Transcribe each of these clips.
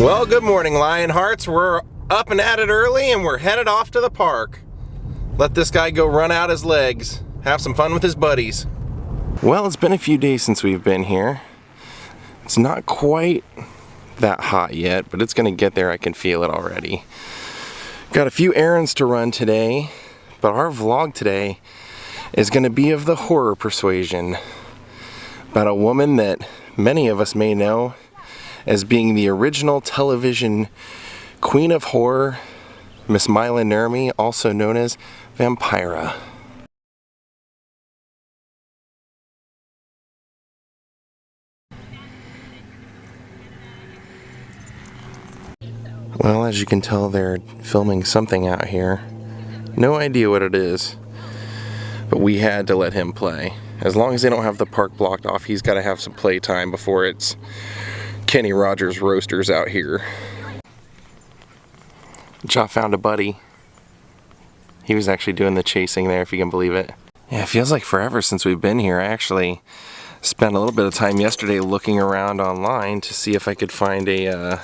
Well, good morning, Lionhearts. We're up and at it early and we're headed off to the park. Let this guy go run out his legs, have some fun with his buddies. Well, it's been a few days since we've been here. It's not quite that hot yet, but it's gonna get there. I can feel it already. Got a few errands to run today, but our vlog today is gonna be of the horror persuasion, about a woman that many of us may know as being the original television queen of horror, Miss MAILA NURMI, also known as Vampira. Well, as you can tell, they're filming something out here. No idea what it is, but we had to let him play. As long as they don't have the park blocked off, he's got to have some playtime before it's Kenny Rogers Roasters out here. Ja found a buddy. He was actually doing the chasing there, if you can believe it. Yeah, it feels like forever since we've been here. I actually spent a little bit of time yesterday looking around online to see if I could find a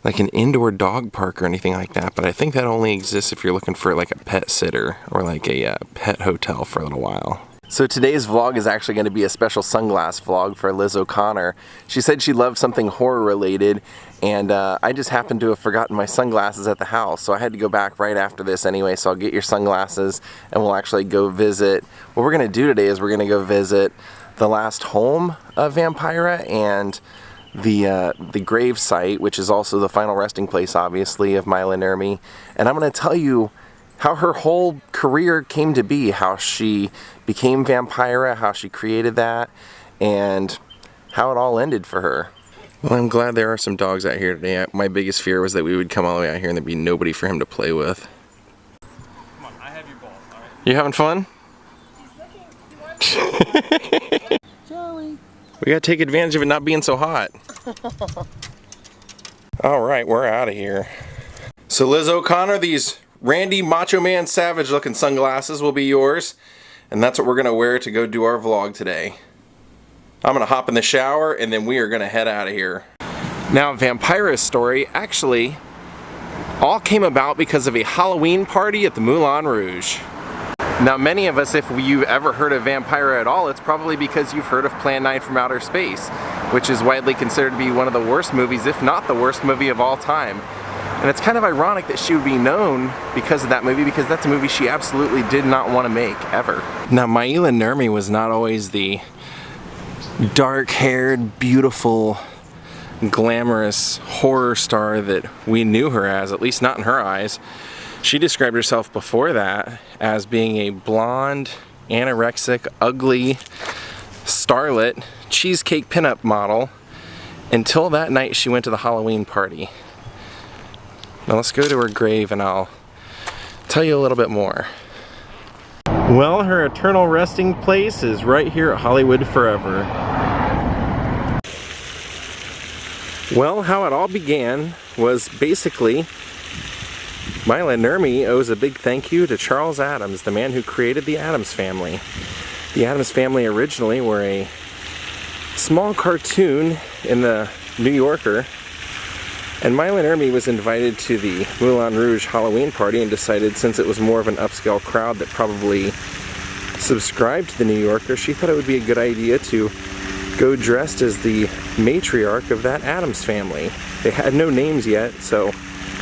like an indoor dog park or anything like that, but I think that only exists if you're looking for like a pet sitter or like a pet hotel for a little while. So today's vlog is actually going to be a special sunglass vlog for Liz O'Connor. She said she loved something horror related, and I just happened to have forgotten my sunglasses at the house, so I had to go back right after this anyway. So I'll get your sunglasses and we'll actually go visit. What we're going to do today is we're going to go visit the last home of Vampira and the grave site, which is also the final resting place, obviously, of MAILA NURMI. And I'm going to tell you how her whole career came to be, how she became Vampira, how she created that, and how it all ended for her. Well, I'm glad there are some dogs out here today. My biggest fear was that we would come all the way out here and there'd be nobody for him to play with. Come on, I have your ball, all right? You having fun? Joey. We gotta take advantage of it not being so hot. Alright, we're out of here. So Liz O'Connor, these Randy Macho Man Savage looking sunglasses will be yours, and that's what we're gonna wear to go do our vlog today. I'm gonna hop in the shower and then we are gonna head out of here. Now, Vampira's story actually all came about because of a Halloween party at the Moulin Rouge. Now, many of us, if you've ever heard of Vampira at all, it's probably because you've heard of Plan 9 from Outer Space, which is widely considered to be one of the worst movies, if not the worst movie of all time. And it's kind of ironic that she would be known because of that movie, because that's a movie she absolutely did not want to make, ever. Now, MAILA NURMI was not always the dark-haired, beautiful, glamorous horror star that we knew her as, at least not in her eyes. She described herself before that as being a blonde, anorexic, ugly, starlet, cheesecake pinup model, until that night she went to the Halloween party. Now let's go to her grave and I'll tell you a little bit more. Well, her eternal resting place is right here at Hollywood Forever. Well, how it all began was basically MAILA NURMI owes a big thank you to Charles Addams, the man who created the Addams Family. The Addams Family originally were a small cartoon in the New Yorker, and MAILA NURMI was invited to the Moulin Rouge Halloween party and decided, since it was more of an upscale crowd that probably subscribed to the New Yorker, she thought it would be a good idea to go dressed as the matriarch of that Addams Family. They had no names yet, so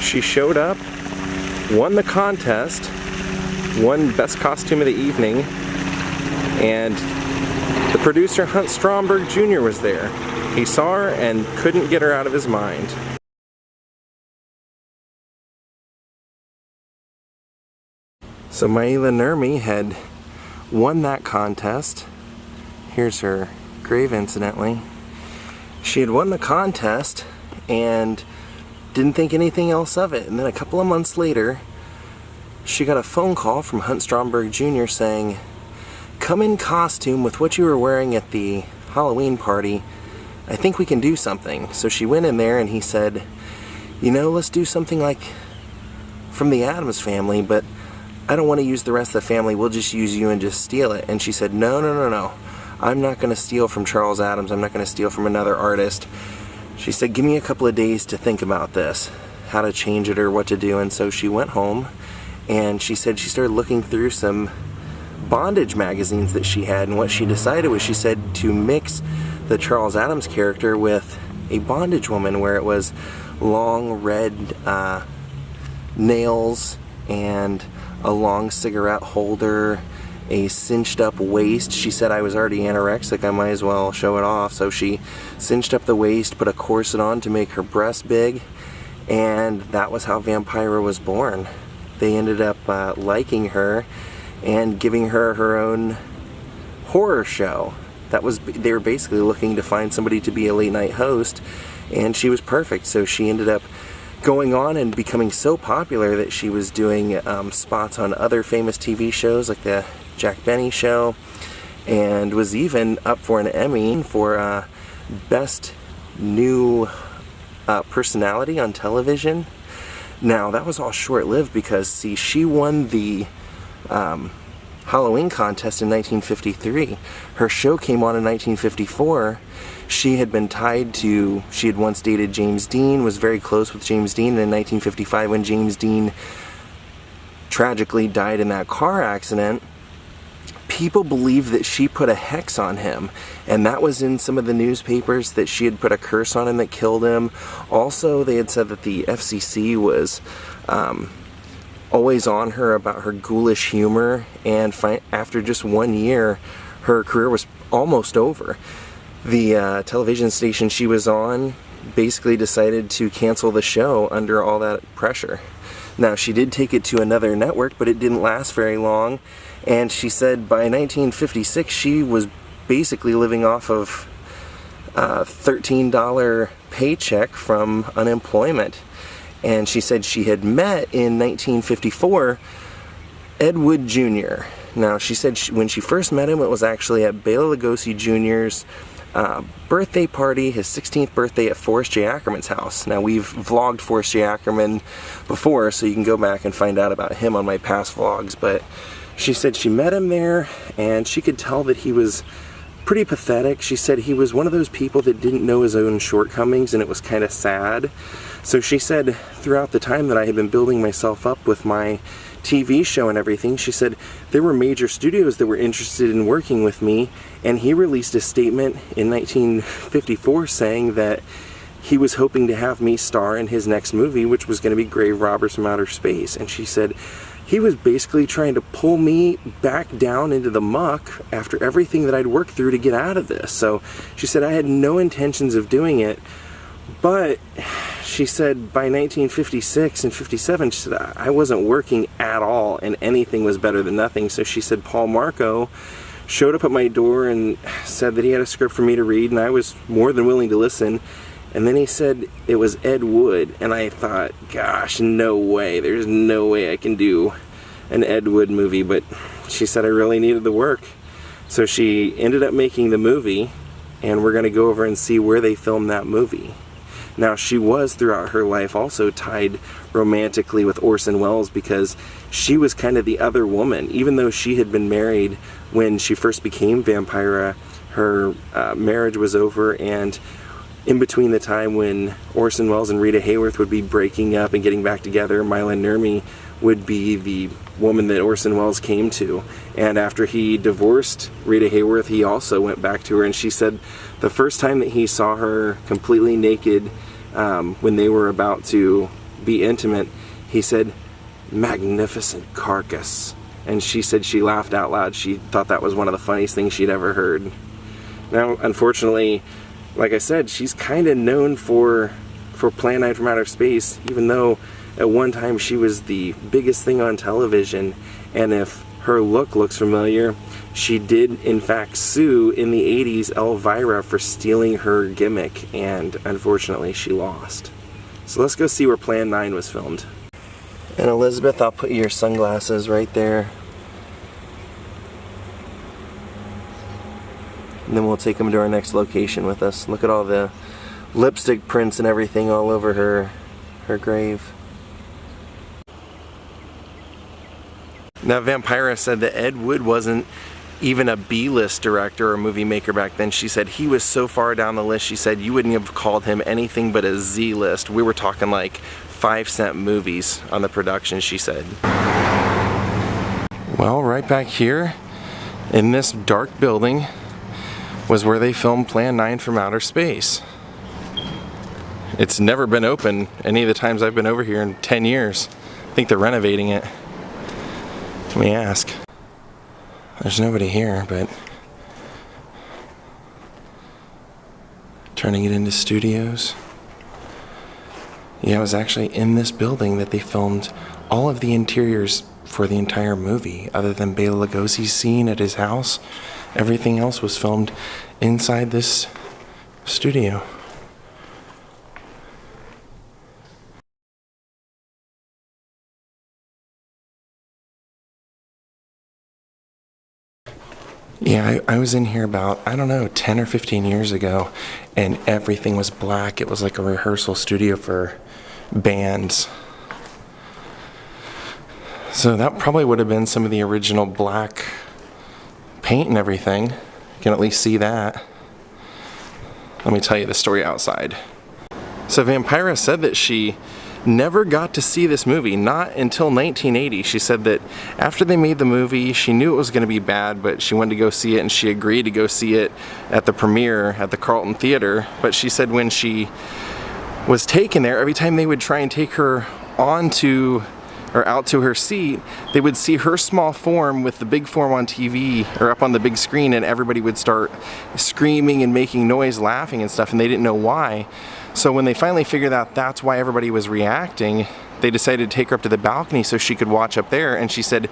she showed up, won the contest, won Best Costume of the Evening, and the producer Hunt Stromberg Jr. was there. He saw her and couldn't get her out of his mind. So MAILA NURMI had won that contest. Here's her grave, incidentally. She had won the contest and didn't think anything else of it. And then a couple of months later, she got a phone call from Hunt Stromberg Jr. saying, "Come in costume with what you were wearing at the Halloween party. I think we can do something." So she went in there and he said, "You know, let's do something like from the Addams Family, but I don't want to use the rest of the family. We'll just use you and just steal it." And she said, "No, no, no, no. I'm not going to steal from Charles Addams. I'm not going to steal from another artist." She said, give me a couple of days to think about this, how to change it or what to do. And so she went home, and she said she started looking through some bondage magazines that she had, and what she decided was, she said, to mix the Charles Addams character with a bondage woman, where it was long red nails and a long cigarette holder, a cinched up waist. She said, I was already anorexic, I might as well show it off. So she cinched up the waist, put a corset on to make her breasts big, and that was how Vampira was born. They ended up liking her and giving her her own horror show. They were basically looking to find somebody to be a late night host, and she was perfect. So she ended up going on and becoming so popular that she was doing spots on other famous TV shows like the Jack Benny Show, and was even up for an Emmy for Best New Personality on Television. Now that was all short-lived because, see, she won the Halloween contest in 1953. Her show came on in 1954. She had been tied to, she had once dated James Dean, was very close with James Dean, and in 1955 when James Dean tragically died in that car accident, people believe that she put a hex on him, and that was in some of the newspapers, that she had put a curse on him that killed him. Also, they had said that the FCC was always on her about her ghoulish humor, and after just 1 year, her career was almost over. The television station she was on basically decided to cancel the show under all that pressure. Now, she did take it to another network, but it didn't last very long, and she said by 1956 she was basically living off of a $13 paycheck from unemployment. And she said she had met in 1954 Ed Wood Jr. Now, she said when she first met him, it was actually at Bela Lugosi Jr.'s birthday party, his 16th birthday at Forrest J. Ackerman's house. Now, we've vlogged Forrest J. Ackerman before, so you can go back and find out about him on my past vlogs, but she said she met him there, and she could tell that he was pretty pathetic. She said he was one of those people that didn't know his own shortcomings, and it was kind of sad. So she said throughout the time that I had been building myself up with my TV show and everything, she said there were major studios that were interested in working with me, and he released a statement in 1954 saying that he was hoping to have me star in his next movie, which was going to be Grave Robbers from Outer Space. And she said he was basically trying to pull me back down into the muck after everything that I'd worked through to get out of this. So she said I had no intentions of doing it, but she said by 1956 and 57, she said I wasn't working at all, and anything was better than nothing. So she said Paul Marco showed up at my door and said that he had a script for me to read, and I was more than willing to listen. And then he said it was Ed Wood, and I thought, gosh, no way, there's no way I can do an Ed Wood movie. But she said I really needed the work. So she ended up making the movie, and we're going to go over and see where they filmed that movie. Now, she was throughout her life also tied romantically with Orson Welles, because she was kind of the other woman. Even though she had been married when she first became Vampira, her marriage was over, and in between the time when Orson Welles and Rita Hayworth would be breaking up and getting back together, MAILA NURMI would be the woman that Orson Welles came to. And after he divorced Rita Hayworth, he also went back to her, and she said the first time that he saw her completely naked when they were about to be intimate, he said, "Magnificent carcass." And she said she laughed out loud. She thought that was one of the funniest things she'd ever heard. Now, unfortunately, like I said, she's kind of known for Plan 9 from Outer Space, even though at one time she was the biggest thing on television. And if her look looks familiar, she did in fact sue in the 80s Elvira for stealing her gimmick, and unfortunately she lost. So let's go see where Plan 9 was filmed. And Elizabeth, I'll put your sunglasses right there. And then we'll take them to our next location with us. Look at all the lipstick prints and everything all over her grave. Now, Vampira said that Ed Wood wasn't even a B-list director or movie maker back then. She said he was so far down the list, she said you wouldn't have called him anything but a Z-list. We were talking like 5-cent movies on the production, she said. Well, right back here in this dark building was where they filmed Plan 9 from Outer Space. It's never been open any of the times I've been over here in 10 years. I think they're renovating it. Let me ask. There's nobody here, but turning it into studios. Yeah, it was actually in this building that they filmed all of the interiors for the entire movie, other than Bela Lugosi's scene at his house. Everything else was filmed inside this studio. Yeah, I was in here about, I don't know, 10 or 15 years ago, and everything was black. It was like a rehearsal studio for bands. So that probably would have been some of the original black paint and everything. You can at least see that. Let me tell you the story outside. So Vampira said that she never got to see this movie, not until 1980. She said that after they made the movie, she knew it was going to be bad, but she wanted to go see it, and she agreed to go see it at the premiere at the Carlton Theater. But she said when she was taken there, every time they would try and take her onto or out to her seat, they would see her small form with the big form on TV or up on the big screen, and everybody would start screaming and making noise, laughing and stuff, and they didn't know why. So when they finally figured out that's why everybody was reacting, they decided to take her up to the balcony so she could watch up there. And she said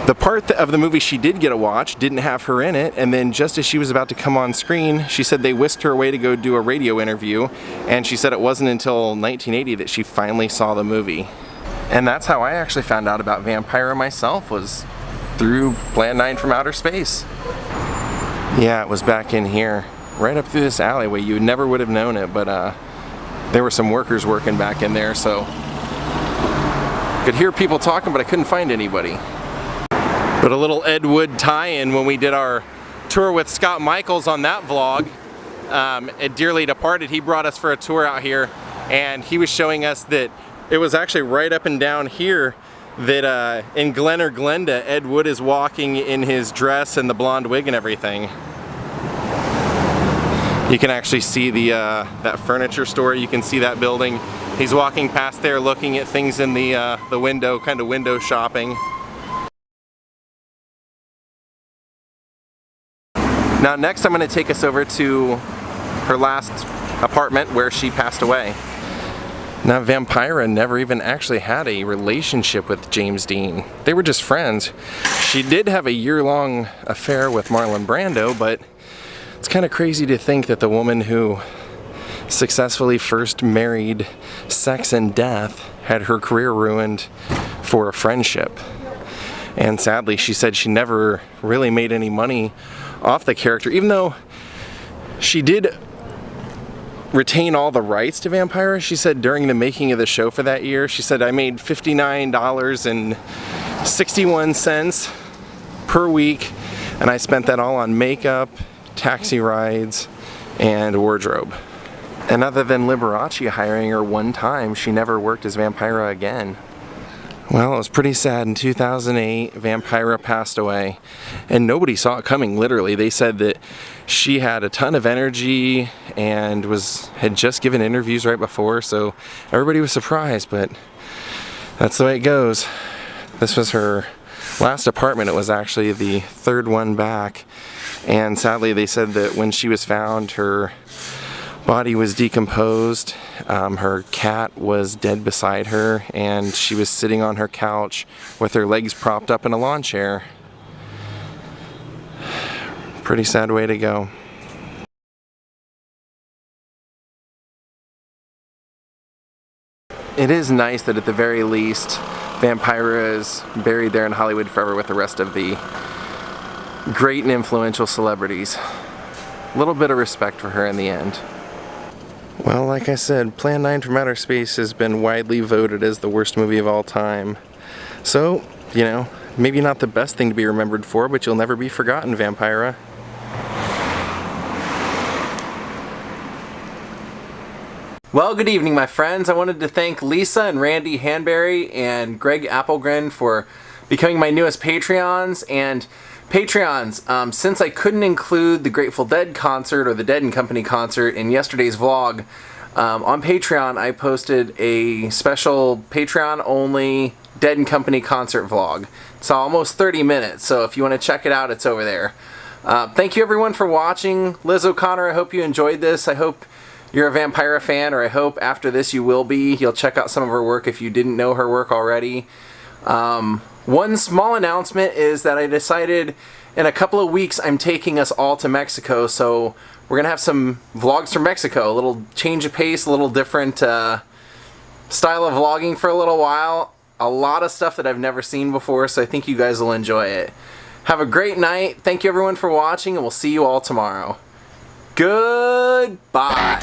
the part of the movie she did get to watch didn't have her in it, and then just as she was about to come on screen, she said they whisked her away to go do a radio interview, and she said it wasn't until 1980 that she finally saw the movie. And that's how I actually found out about Vampira myself, was through Plan 9 from Outer Space. Yeah, it was back in here, right up through this alleyway. You never would have known it, but there were some workers working back in there, so could hear people talking, but I couldn't find anybody. But a little Ed Wood tie-in when we did our tour with Scott Michaels on that vlog at Dearly Departed. He brought us for a tour out here, and he was showing us that it was actually right up and down here that in Glen or Glenda, Ed Wood is walking in his dress and the blonde wig and everything. You can actually see the that furniture store. You can see that building. He's walking past there looking at things in the window, kind of window shopping. Now next I'm going to take us over to her last apartment where she passed away. Now Vampira never even actually had a relationship with James Dean. They were just friends. She did have a year-long affair with Marlon Brando, but it's kind of crazy to think that the woman who successfully first married sex and death had her career ruined for a friendship. And sadly, she said she never really made any money off the character, even though she did retain all the rights to Vampira. She said during the making of the show for that year, she said, I made $59.61 per week, and I spent that all on makeup, taxi rides, and wardrobe. And other than Liberace hiring her one time, she never worked as Vampira again. Well, it was pretty sad. In 2008, Vampira passed away, and nobody saw it coming, literally. They said that she had a ton of energy and had just given interviews right before, so everybody was surprised, but that's the way it goes. This was her last apartment. It was actually the third one back, and sadly they said that when she was found, her body was decomposed, her cat was dead beside her, and she was sitting on her couch with her legs propped up in a lawn chair. Pretty sad way to go. It is nice that at the very least Vampira is buried there in Hollywood forever with the rest of the great and influential celebrities. A little bit of respect for her in the end. Well, like I said, Plan 9 from Outer Space has been widely voted as the worst movie of all time. So, you know, Maybe not the best thing to be remembered for, but you'll never be forgotten, Vampira. Well, good evening, my friends. I wanted to thank Lisa and Randy Hanberry and Greg Applegren for becoming my newest Patreons. And Patreons, since I couldn't include the Grateful Dead concert or the Dead & Company concert in yesterday's vlog, on Patreon I posted a special Patreon-only Dead & Company concert vlog. It's almost 30 minutes, so if you want to check it out, it's over there. Thank you everyone for watching. Liz O'Connor, I hope you enjoyed this. I hope you're a Vampira fan, or I hope after this you will be. You'll check out some of her work if you didn't know her work already. One small announcement is that I decided in a couple of weeks I'm taking us all to Mexico, so we're going to have some vlogs from Mexico. A little change of pace, a little different style of vlogging for a little while. A lot of stuff that I've never seen before, so I think you guys will enjoy it. Have a great night. Thank you everyone for watching, and we'll see you all tomorrow. Goodbye.